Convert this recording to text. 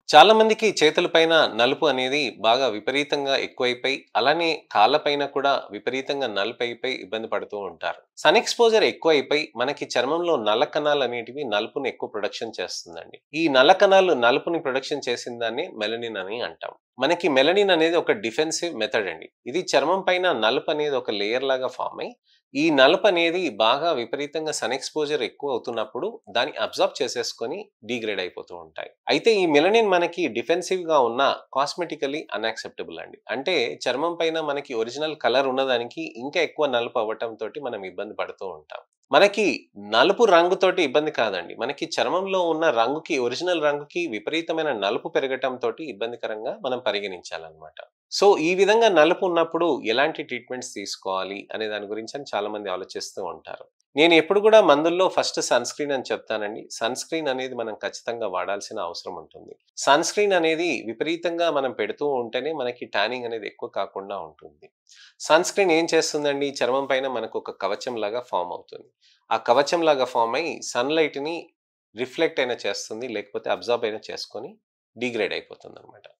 చాలా మందికి చేతుల పైన నలుపు అనేది బాగా విపరీతంగా ఎక్కువైపోయి, అలానే కాళ్ళ పైన కూడా విపరీతంగా నలుపైపోయి ఇబ్బంది పడుతూ ఉంటారు. సన్ ఎక్స్‌పోజర్ ఎక్కువైపోయి మనకి చర్మంలో నల్ల కణాలనేటివి నలుపుని ఎక్కువ ప్రొడక్షన్ చేస్తుందండి. ఈ నల్ల కణాలు నలుపుని ప్రొడక్షన్ చేసిన దాన్ని మెలనిన్ అని అంటాం. మనకి మెలనిన్ అనేది ఒక డిఫెన్సివ్ మెథడ్ అండి. ఇది చర్మం పైన నలుపు అనేది ఒక లేయర్ లాగా ఫార్మ్ అయ్యి, ఈ నలుపు అనేది బాగా విపరీతంగా సన్ ఎక్స్‌పోజర్ ఎక్కువ అవుతున్నప్పుడు దాన్ని అబ్జార్బ్ చేసేసుకొని డీగ్రేడ్ అయిపోతూ ఉంటాయి. అయితే ఈ మెలనిన్ మనకి డిఫెన్సివ్‌గా ఉన్న కాస్మెటికల్లీ అన్‌యాక్సెప్టబుల్ అండి. అంటే చర్మం పైన మనకి ఒరిజినల్ కలర్ ఉన్నదానికి ఇంకా ఎక్కువ నలుపు అవ్వటంతోటి మనం ఇబ్బంది పడుతూ ఉంటాం. మనకి నలుపు రంగుతోటి ఇబ్బంది కాదండి. మనకి చర్మంలో ఉన్న రంగుకి ఒరిజినల్ రంగుకి విపరీతమైన నలుపు పెరగటంతోటి ఇబ్బందికరంగా మనం పరిగణించాలనమాట. సో, ఈ విధంగా నలుపు ఉన్నప్పుడు ఎలాంటి ట్రీట్మెంట్స్ తీసుకోవాలి అనే దాని గురించని చాలామంది ఆలోచిస్తూ ఉంటారు. నేను ఎప్పుడు కూడా మందుల్లో ఫస్ట్ సన్ స్క్రీన్ అని చెప్తానండి. సన్ స్క్రీన్ అనేది మనం ఖచ్చితంగా వాడాల్సిన అవసరం ఉంటుంది. సన్ స్క్రీన్ అనేది విపరీతంగా మనం పెడుతూ ఉంటేనే మనకి టానింగ్ అనేది ఎక్కువ కాకుండా ఉంటుంది. సన్ స్క్రీన్ ఏం చేస్తుందండి? చర్మం పైన మనకు ఒక కవచంలాగా ఫార్మ్ అవుతుంది. ఆ కవచంలాగా ఫార్మ్ అయ్యి సన్‌లైట్‌ని రిఫ్లెక్ట్ అయినా చేస్తుంది. లేకపోతే అబ్జార్బ్ అయినా చేసుకొని డీగ్రేడ్ అయిపోతుందనమాట.